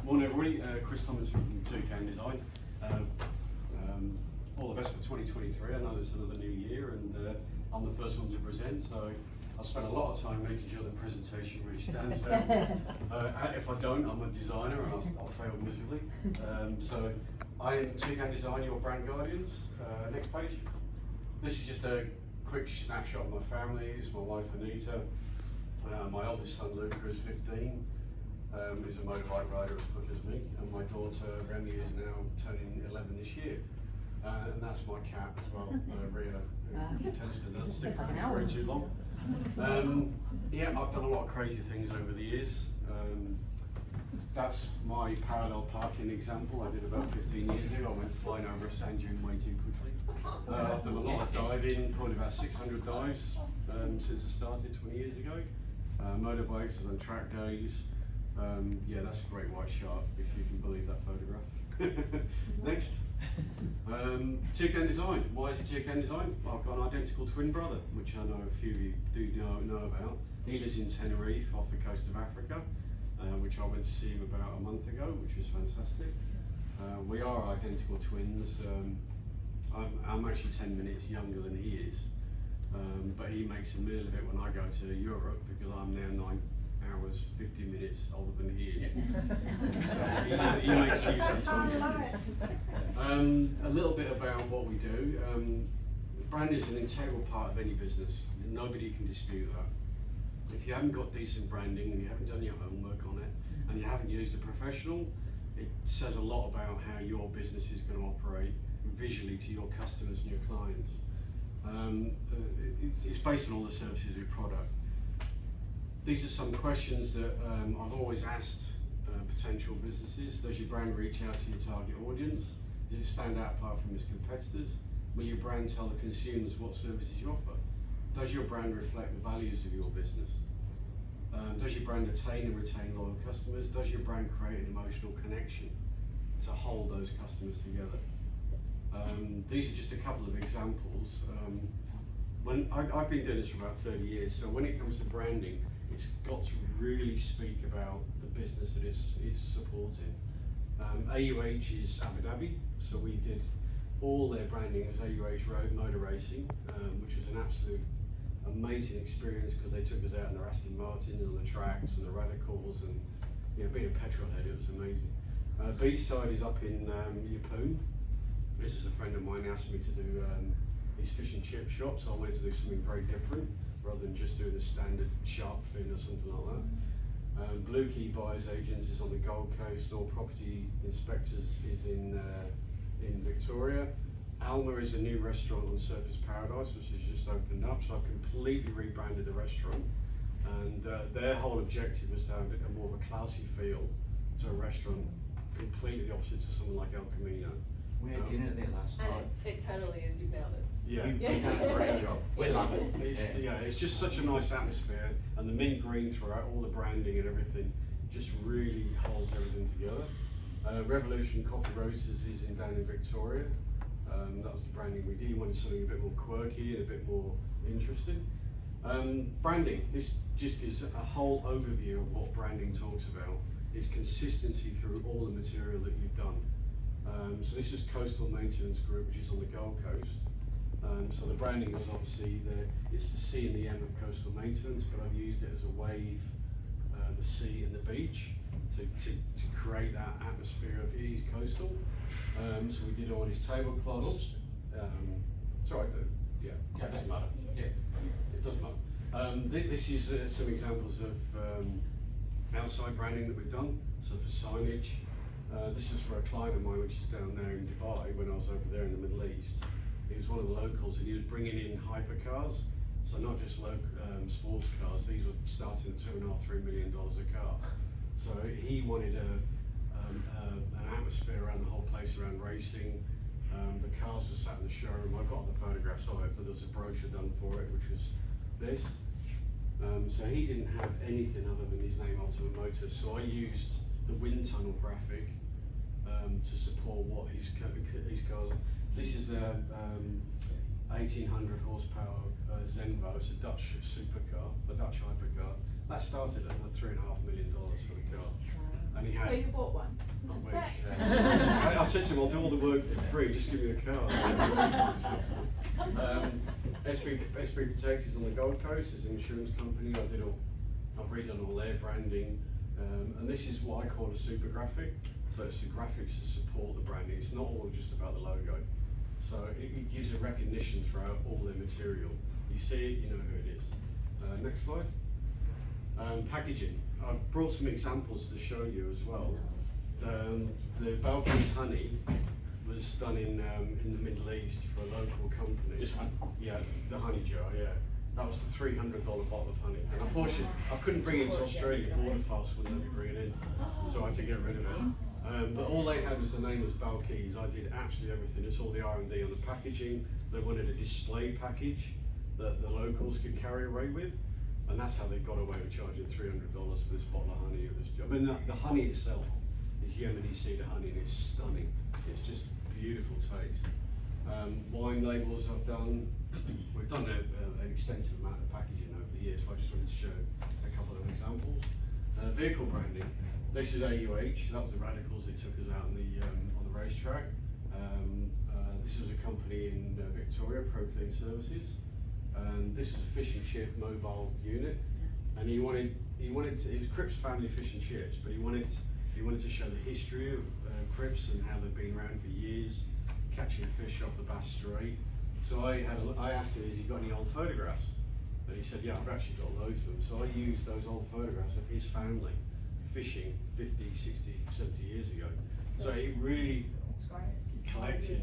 Morning everybody, Chris Tomlinson from Toucan Design. All the best for 2023. I know it's another new year and I'm the first one to present, so I'll spend a lot of time making sure the presentation really stands out. If I don't, I'm a designer and I'll fail miserably. So I am Toucan Design, your brand guardians. Next page. This is just a quick snapshot of my family. It's my wife Anita. My oldest son Luca is 15. He's a motorbike rider as quick as me, and my daughter Remy is now turning 11 this year. And that's my cat as well, Ria, who tends to stick around very too long. Yeah, I've done a lot of crazy things over the years. That's my parallel parking example I did about 15 years ago. I went flying over a sand dune way too quickly. I've done a lot of diving, probably about 600 dives since I started 20 years ago. Motorbikes, I've done track days. Yeah, that's a great white shark, if you can believe that photograph. Next. Toucan Design. Why is it Toucan Design? Well, I've got an identical twin brother, which I know a few of you do know about. He lives in Tenerife, off the coast of Africa, which I went to see him about a month ago, which was fantastic. We are identical twins. I'm actually 10 minutes younger than he is, but he makes a meal of it when I go to Europe, because I'm now 9 hours 50 minutes older than he is. So he makes use of time. A little bit about what we do. Brand is an integral part of any business. Nobody can dispute that. If you haven't got decent branding and you haven't done your homework on it and you haven't used a professional, it says a lot about how your business is going to operate visually to your customers and your clients. It's based on all the services we product. These are some questions that I've always asked potential businesses. Does your brand reach out to your target audience? Does it stand out apart from its competitors? Will your brand tell the consumers what services you offer? Does your brand reflect the values of your business? Does your brand attain and retain loyal customers? Does your brand create an emotional connection to hold those customers together? These are just a couple of examples. I've been doing this for about 30 years, so when it comes to branding, it's got to really speak about the business that it's supporting. AUH is Abu Dhabi, so we did all their branding as AUH Road Motor Racing, which was an absolute amazing experience, because they took us out in their Aston Martins on the tracks and the radicals, and being a petrol head, it was amazing. Beachside is up in Yeppoon. This is a friend of mine asked me to do his fish and chip shop, so I wanted to do something very different rather than just doing a standard shark fin or something like that. Blue Key Buyers Agents is on the Gold Coast. All Property Inspectors is in Victoria. Alma is a new restaurant on Surfers Paradise, which has just opened up, so I've completely rebranded the restaurant, and their whole objective was to have a more of a classy feel to a restaurant, completely opposite to someone like El Camino. We had dinner there last night. And it totally is, you nailed it. Yeah, You've done a great job. We love it. It's just such a nice atmosphere, and the mint green throughout, all the branding and everything just really holds everything together. Revolution Coffee Roasters is down in Victoria. That was the branding we did. We wanted something a bit more quirky and a bit more interesting. Branding, this just gives a whole overview of what branding talks about. It's consistency through all the material that you've done. So this is Coastal Maintenance Group, which is on the Gold Coast. So the branding is obviously it's the C and the M of coastal maintenance, but I've used it as a wave, the sea and the beach, to create that atmosphere of it is coastal. So we did all his tablecloths. It's alright though. Yeah, it doesn't matter. Yeah, it doesn't matter. This is some examples of outside branding that we've done. So for signage. This is for a client of mine, which is down there in Dubai, when I was over there in the Middle East. He was one of the locals, and he was bringing in hypercars, so not just sports cars. These were starting at $2.5–3 million a car. So he wanted an atmosphere around the whole place, around racing. The cars were sat in the showroom. I got the photographs of it, but there was a brochure done for it, which was this. So he didn't have anything other than his name, Ultimate Motors. So I used the wind tunnel graphic to support what his cars. This is a 1800 horsepower Zenvo. It's a Dutch supercar, a Dutch hypercar. That started at $3.5 million for the car. And he had, so you bought one? said to him, I'll do all the work for free, just give me a car. SB Protect is on the Gold Coast, it's an insurance company. I've redone all their branding, and this is what I call a super graphic. So it's the graphics to support the branding. It's not all just about the logo. So it gives a recognition throughout all their material. You see it, you know who it is. Next slide. Packaging. I've brought some examples to show you as well. The Balkans honey was done in the Middle East for a local company. This one? Yeah, the honey jar, yeah. That was the $300 bottle of honey. And unfortunately, I couldn't bring it to Australia. Border fast wouldn't let me bring it in, so I had to get rid of it. But all they had was the name was Balkans. I did absolutely everything. It's all the R&D on the packaging. They wanted a display package that the locals could carry away with, and that's how they got away with charging $300 for this bottle of honey. I mean, the honey itself is Yemeni cedar honey, and it's stunning. It's just beautiful taste. Wine labels I've done. We've done an extensive amount of packaging over the years, so I just wanted to show a couple of examples. Vehicle branding. This is AUH. That was the Radicals. They took us out on the racetrack. This was a company in Victoria, Proclean Services, and this was a fish and chip mobile unit. And he wanted it was Cripps Family Fish and Chips, but he wanted to show the history of Cripps and how they've been around for years, catching fish off the Bass Strait. So I asked him, has he got any old photographs? And he said, yeah, I've actually got loads of them. So I used those old photographs of his family fishing 50, 60, 70 years ago. So it really collected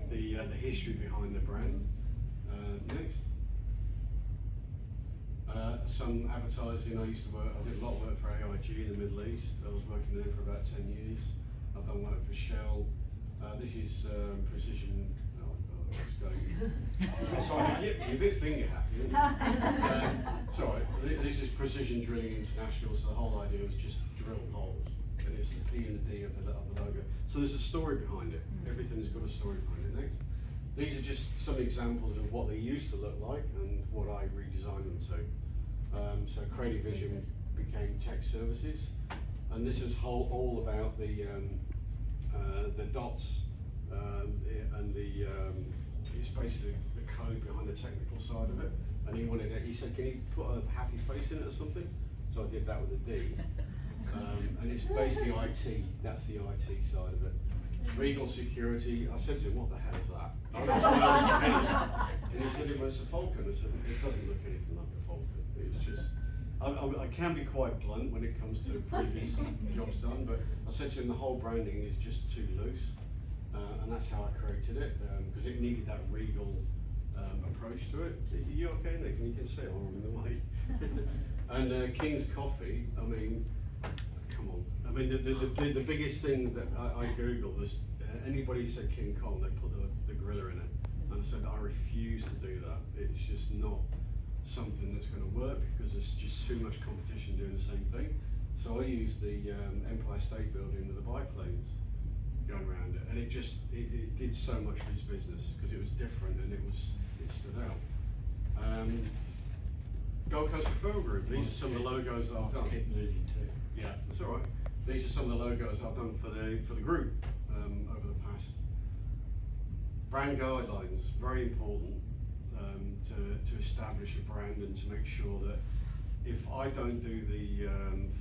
the history behind the brand. Next. Some advertising. I did a lot of work for AIG in the Middle East. I was working there for about 10 years. I've done work for Shell. This is precision. Sorry, you're a bit finger happy, aren't you? Sorry, this is Precision Drilling International, so the whole idea was just drill holes, and it's the P and the D of the logo. So there's a story behind it. Everything's got a story behind it. Next. These are just some examples of what they used to look like and what I redesigned them to. So Creative Vision became Tech Services, and this is all about the dots and it's basically the code behind the technical side of it. And he said, can you put a happy face in it or something? So I did that with a D. And it's basically IT, that's the IT side of it. Regal Security, I said to him, what the hell is that? I don't know what else to tell you. And he said, it was a Falcon. I said, it doesn't look anything like a Falcon. It's just, I can be quite blunt when it comes to previous jobs done, but I said to him, the whole branding is just too loose. And that's how I created it, because it needed that Regal approach to it. Are you okay, Nick? You can see I'm in the way. And King's Coffee, I mean, come on. I mean, the biggest thing that I Googled was anybody who said King Kong, they put the gorilla in it. And I said, I refuse to do that. It's just not something that's going to work because there's just too much competition doing the same thing. So I used the Empire State Building with the biplanes going around it, and it did so much for his business because it was different and it stood out. Gold Coast Referral Group. These are some of the logos that I've done. Keep moving too. Yeah, that's all right. These are some of the logos I've done for the group over the past. Brand guidelines, very important to establish a brand and to make sure that if I don't do the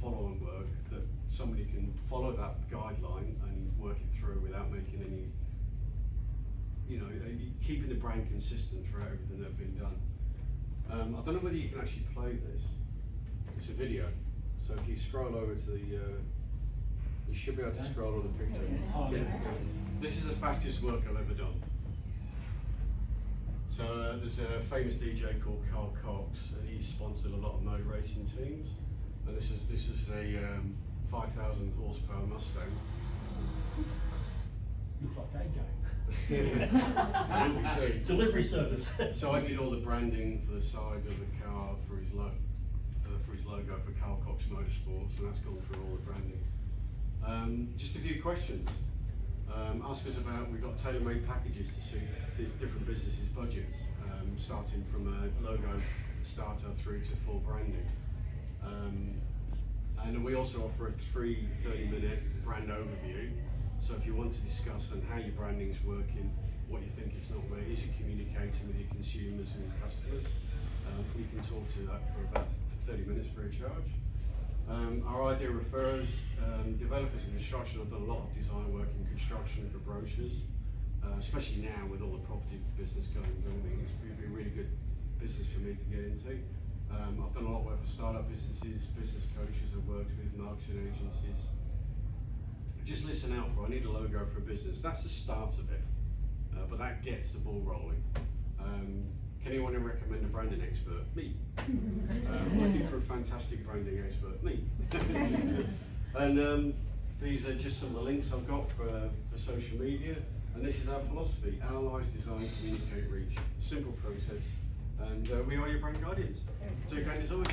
follow-on work, that somebody can follow that guideline and work it through without making any, keeping the brand consistent throughout everything that's been done. I don't know whether you can actually play this. It's a video. So if you scroll over to the, you should be able to scroll on the picture. Yeah. This is the fastest work I've ever done. So there's a famous DJ called Carl Cox, and he sponsored a lot of motor racing teams. And this is a 5,000 horsepower Mustang. Looks like AJ. Delivery service. So I did all the branding for the side of the car for his logo for Carl Cox Motorsports, and that's gone through all the branding. Just a few questions. Ask us about, we've got tailor-made packages to suit different businesses' budgets, starting from a logo starter through to full branding. And we also offer a free 30-minute brand overview. So if you want to discuss on how your branding is working, what you think it's not where, is it communicating with your consumers and your customers, we can talk to that for about 30 minutes free of charge. Our idea refers developers in construction. I've done a lot of design work in construction for brochures, especially now with all the property business going booming. It's going to be a really good business for me to get into. I've done a lot of work for startup businesses, business coaches I've worked with, marketing agencies. Just listen out for, I need a logo for a business. That's the start of it, but that gets the ball rolling. Can anyone recommend a branding expert? Me. Looking for a fantastic branding expert? Me. And these are just some of the links I've got for social media. And this is our philosophy: analyse, design, communicate, reach. Simple process. And we are your brand guardians. Take care, design.